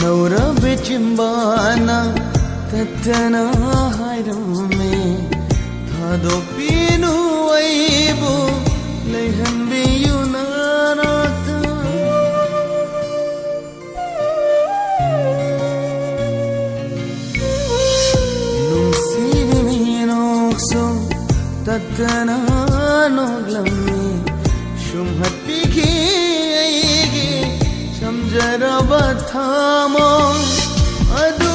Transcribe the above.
Nora bichimbana tatana hairame thado pinu aibu lehan biyunarata nusini nokso tatana noglame shumhat piki aigi samjara bathamo adu